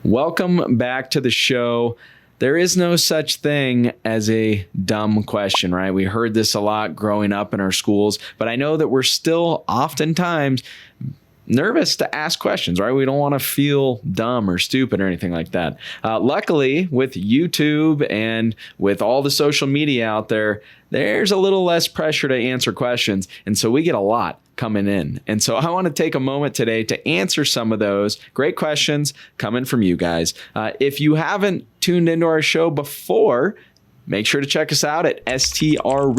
Welcome back to the show. There is no such thing as a dumb question, right? We heard this a lot growing up in our schools, but I know that we're still oftentimes nervous to ask questions, right? We don't want to feel dumb or stupid or anything like that. Luckily, with YouTube and with all the social media out there, there's a little less pressure to answer questions. And so we get a lot coming in. And so I want to take a moment today to answer some of those great questions coming from you guys. If you haven't tuned into our show before, make sure to check us out at strriches.com.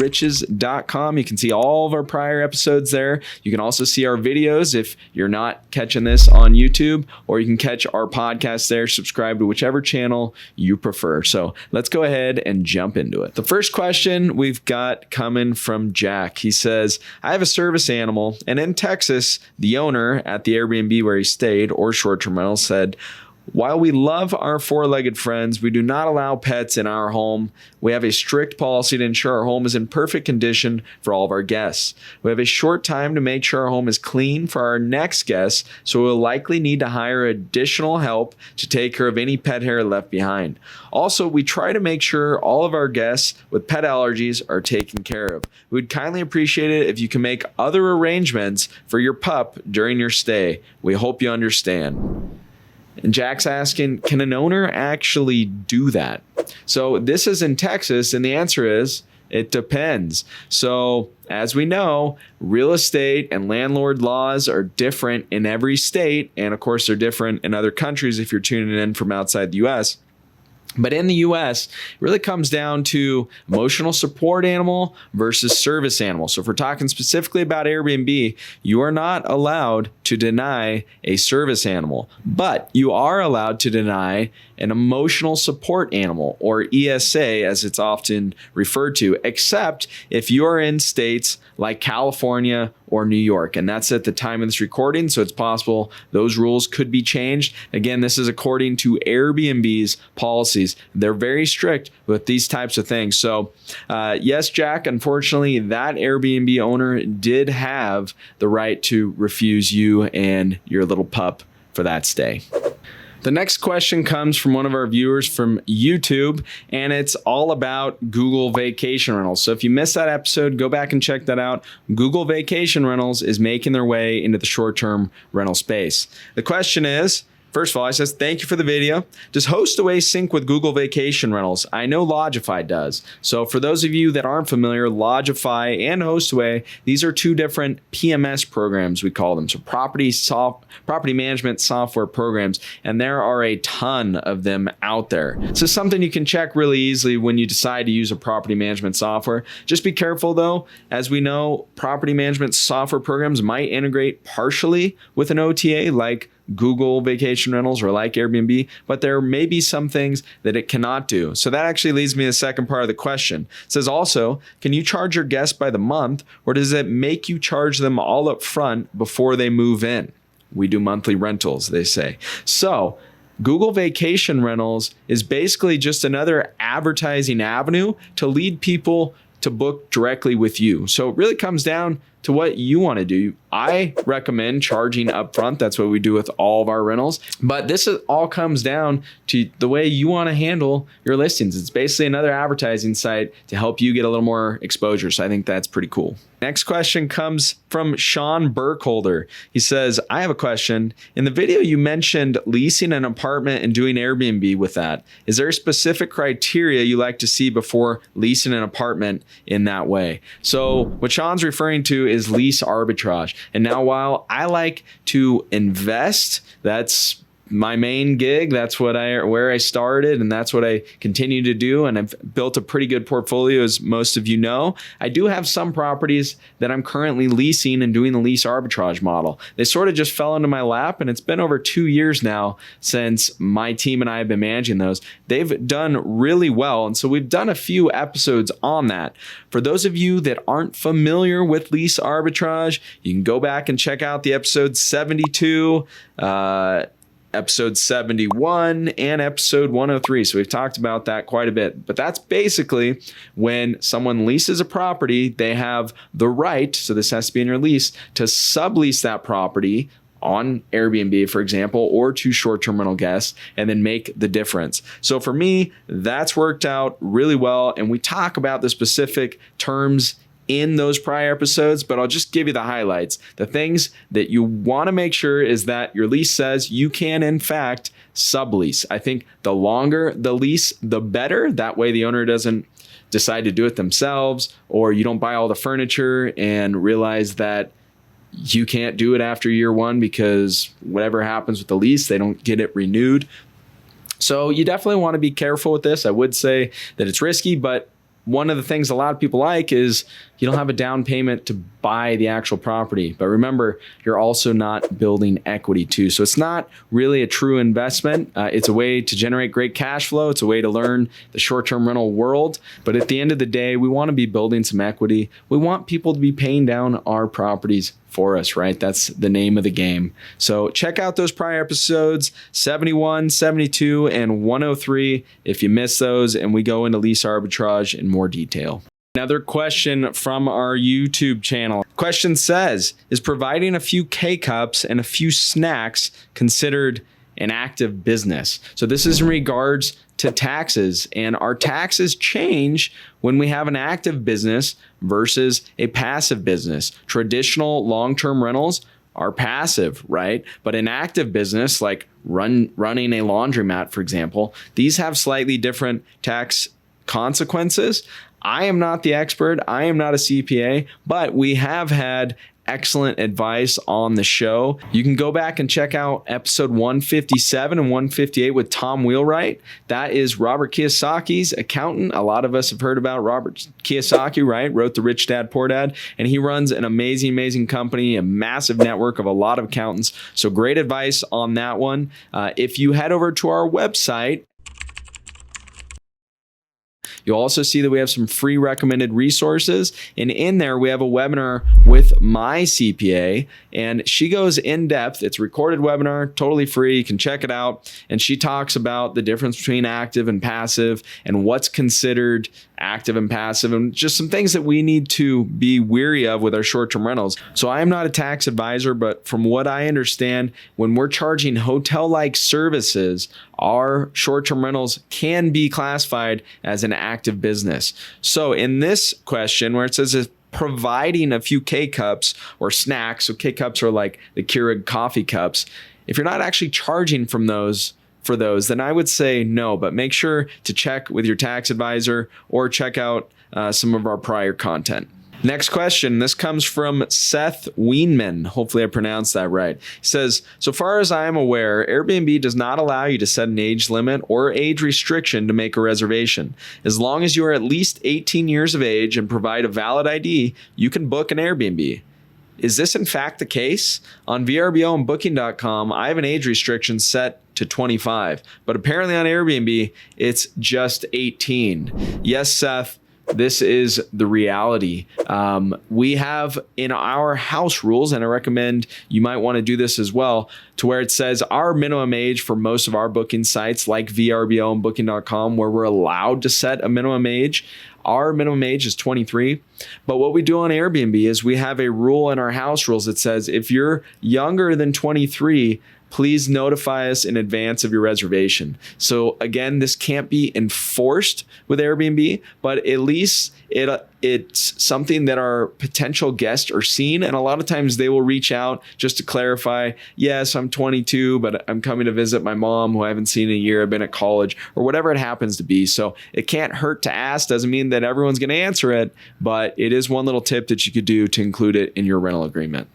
You can see all of our prior episodes there. You can also see our videos if you're not catching this on YouTube, or you can catch our podcast there. Subscribe to whichever channel you prefer. So let's go ahead and jump into it. The first question we've got coming from Jack. He says, I have a service animal, and in Texas, the owner at the Airbnb where he stayed, or short-term rental, said, while we love our four-legged friends, we do not allow pets in our home. We have a strict policy to ensure our home is in perfect condition for all of our guests. We have a short time to make sure our home is clean for our next guests, so we'll likely need to hire additional help to take care of any pet hair left behind. Also, we try to make sure all of our guests with pet allergies are taken care of. We'd kindly appreciate it if you can make other arrangements for your pup during your stay. We hope you understand. And Jack's asking, can an owner actually do that? So this is in Texas, and the answer is, it depends. So as we know, real estate and landlord laws are different in every state. And of course, they're different in other countries if you're tuning in from outside the US. But in the US, it really comes down to emotional support animal versus service animal. So if we're talking specifically about Airbnb, you are not allowed to deny a service animal, but you are allowed to deny an emotional support animal, or ESA as it's often referred to, except if you are in states like California or New York. And that's at the time of this recording, so it's possible those rules could be changed. Again, this is according to Airbnb's policies. They're very strict with these types of things. So yes, Jack, unfortunately, that Airbnb owner did have the right to refuse you and your little pup for that stay. The next question comes from one of our viewers from YouTube, and it's all about Google Vacation Rentals. So if you missed that episode, go back and check that out. Google Vacation Rentals is making their way into the short-term rental space. The question is, first of all, it says, thank you for the video. Does HostAway sync with Google Vacation Rentals? I know Lodgify does. So for those of you that aren't familiar, Lodgify and HostAway, these are two different PMS programs, we call them. So property management software programs. And there are a ton of them out there. So something you can check really easily when you decide to use a property management software. Just be careful though. As we know, property management software programs might integrate partially with an OTA like Google Vacation Rentals or like Airbnb, but there may be some things that it cannot do. So that actually leads me to the second part of the question. It says also, can you charge your guests by the month, or does it make you charge them all up front before they move in? We do monthly rentals, they say. So Google Vacation Rentals is basically just another advertising avenue to lead people to book directly with you. So it really comes down to what you want to do. I recommend charging upfront. That's what we do with all of our rentals. But this all comes down to the way you want to handle your listings. It's basically another advertising site to help you get a little more exposure. So I think that's pretty cool. Next question comes from Sean Burkholder. He says, I have a question. In the video, you mentioned leasing an apartment and doing Airbnb with that. Is there a specific criteria you like to see before leasing an apartment in that way? So what Sean's referring to is lease arbitrage. And now, while I like to invest, that's my main gig. That's where I started, and that's what I continue to do. And I've built a pretty good portfolio, as most of you know. I do have some properties that I'm currently leasing and doing the lease arbitrage model. They sort of just fell into my lap, and it's been over 2 years now since my team and I have been managing those. They've done really well, and so we've done a few episodes on that. For those of you that aren't familiar with lease arbitrage, you can go back and check out the episode 72, episode 71, and episode 103. So we've talked about that quite a bit. But that's basically when someone leases a property, they have the right, so this has to be in your lease, to sublease that property on Airbnb, for example, or to short-term rental guests, and then make the difference. So for me, that's worked out really well. And we talk about the specific terms in those prior episodes, but I'll just give you the highlights. The things that you want to make sure is that your lease says you can, in fact, sublease. I think the longer the lease, the better. That way the owner doesn't decide to do it themselves, or you don't buy all the furniture and realize that you can't do it after year one because whatever happens with the lease, they don't get it renewed. So you definitely want to be careful with this. I would say that it's risky, but one of the things a lot of people like is you don't have a down payment to buy the actual property. But remember, you're also not building equity too. So it's not really a true investment. It's a way to generate great cash flow. It's a way to learn the short-term rental world. But at the end of the day, we want to be building some equity. We want people to be paying down our properties for us, right? That's the name of the game. So check out those prior episodes, 71, 72, and 103 if you missed those, and we go into lease arbitrage in more detail. Another question from our YouTube channel. Question says, is providing a few K-cups and a few snacks considered an active business? So this is in regards to taxes, and our taxes change when we have an active business versus a passive business. Traditional long-term rentals are passive, right? But an active business like running a laundromat, for example, these have slightly different tax consequences. I am not the expert. I am not a CPA, but we have had excellent advice on the show. You can go back and check out episode 157 and 158 with Tom Wheelwright. That is Robert Kiyosaki's accountant. A lot of us have heard about Robert Kiyosaki, right? Wrote The Rich Dad, Poor Dad, and he runs an amazing company, a massive network of a lot of accountants. So great advice on that one. If you head over to our website, you'll also see that we have some free recommended resources. And in there, we have a webinar with my CPA, and she goes in depth. It's a recorded webinar, totally free. You can check it out. And she talks about the difference between active and passive and what's considered active and passive, and just some things that we need to be wary of with our short-term rentals. So I am not a tax advisor, but from what I understand, when we're charging hotel-like services, our short-term rentals can be classified as an active business. So in this question where it says if providing a few K-cups or snacks, so K-cups are like the Keurig coffee cups, if you're not actually charging for those, then I would say no, but make sure to check with your tax advisor or check out some of our prior content. Next question. This comes from Seth Weinman. Hopefully I pronounced that right. He says, so far as I am aware, Airbnb does not allow you to set an age limit or age restriction to make a reservation. As long as you are at least 18 years of age and provide a valid ID, you can book an Airbnb. Is this in fact the case? On VRBO and Booking.com, I have an age restriction set to 25, but apparently on Airbnb, it's just 18. Yes, Seth, this is the reality. We have in our house rules, and I recommend you might want to do this as well, to where it says our minimum age for most of our booking sites like VRBO and Booking.com, where we're allowed to set a minimum age. Our minimum age is 23. But what we do on Airbnb is we have a rule in our house rules that says if you're younger than 23, please notify us in advance of your reservation. So again, this can't be enforced with Airbnb, but at least it's something that our potential guests are seeing. And a lot of times they will reach out just to clarify, yes, I'm 22, but I'm coming to visit my mom who I haven't seen in a year. I've been at college or whatever it happens to be. So it can't hurt to ask. Doesn't mean that everyone's going to answer it, but it is one little tip that you could do to include it in your rental agreement.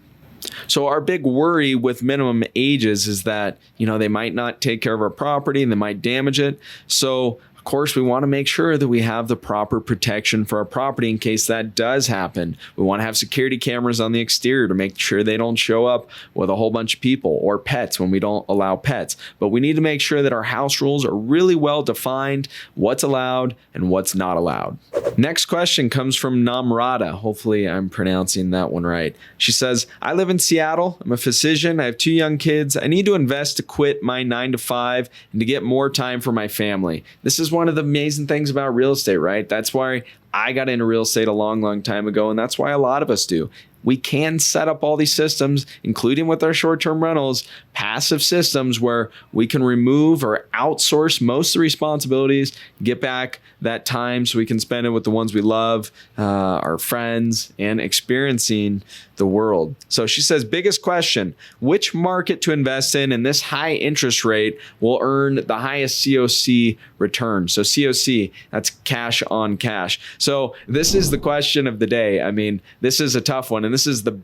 So our big worry with minimum ages is that, they might not take care of our property and they might damage it. So of course, we want to make sure that we have the proper protection for our property in case that does happen. We want to have security cameras on the exterior to make sure they don't show up with a whole bunch of people or pets when we don't allow pets. But we need to make sure that our house rules are really well defined, what's allowed and what's not allowed. Next question comes from Namrata. Hopefully I'm pronouncing that one right. She says, I live in Seattle. I'm a physician. I have 2 young kids. I need to invest to quit my 9 to 5 and to get more time for my family. This is one of the amazing things about real estate, right? That's why I got into real estate a long time ago, and that's why a lot of us do. we can set up all these systems, including with our short-term rentals, passive systems where we can remove or outsource most of the responsibilities, get back that time so we can spend it with the ones we love, our friends, and experiencing the world. So she says, biggest question, which market to invest in this high interest rate will earn the highest COC return? So COC, that's cash on cash. So this is the question of the day. I mean, this is a tough one, and this is the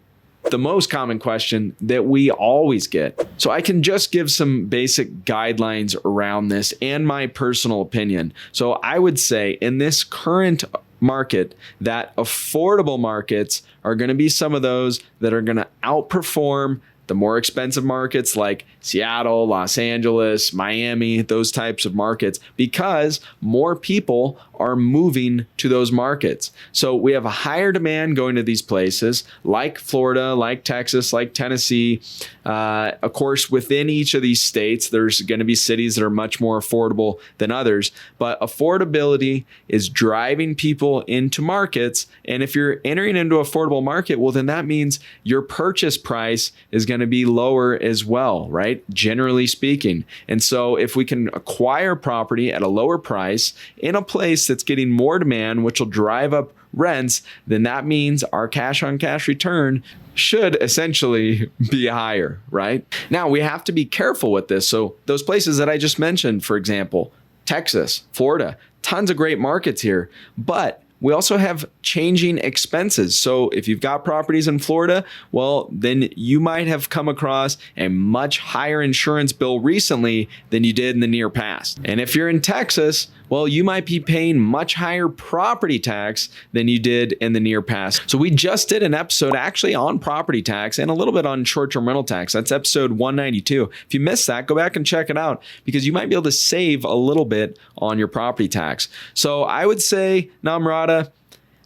most common question that we always get. So I can just give some basic guidelines around this and my personal opinion. So I would say in this current market that affordable markets are going to be some of those that are going to outperform the more expensive markets like Seattle, Los Angeles, Miami, those types of markets, because more people are moving to those markets. So we have a higher demand going to these places like Florida, like Texas, like Tennessee. Of course, within each of these states, there's going to be cities that are much more affordable than others, but affordability is driving people into markets. And if you're entering into an affordable market, well, then that means your purchase price is going to be lower as well, right? Generally speaking. And so if we can acquire property at a lower price in a place that's getting more demand, which will drive up rents, then that means our cash on cash return should essentially be higher, right? Now we have to be careful with this. So those places that I just mentioned, for example, Texas, Florida, tons of great markets here, but we also have changing expenses. So if you've got properties in Florida, well, then you might have come across a much higher insurance bill recently than you did in the near past. And if you're in Texas, well, you might be paying much higher property tax than you did in the near past. So we just did an episode actually on property tax and a little bit on short-term rental tax. That's episode 192. If you missed that, go back and check it out because you might be able to save a little bit on your property tax. So I would say, Namrata,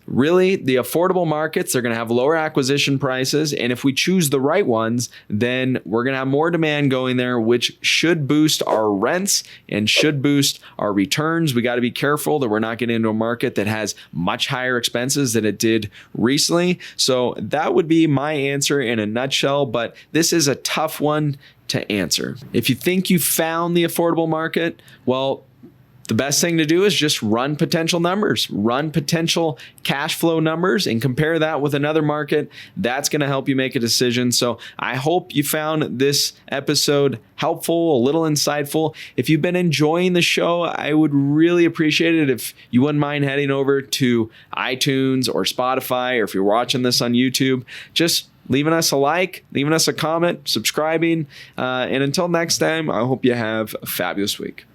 really, the affordable markets are going to have lower acquisition prices. And if we choose the right ones, then we're going to have more demand going there, which should boost our rents and should boost our returns. We got to be careful that we're not getting into a market that has much higher expenses than it did recently. So that would be my answer in a nutshell, but this is a tough one to answer. If you think you found the affordable market, well, the best thing to do is just run potential numbers, run potential cash flow numbers and compare that with another market. That's going to help you make a decision. So I hope you found this episode helpful, a little insightful. If you've been enjoying the show, I would really appreciate it if you wouldn't mind heading over to iTunes or Spotify, or if you're watching this on YouTube, just leaving us a like, leaving us a comment, subscribing. And until next time, I hope you have a fabulous week.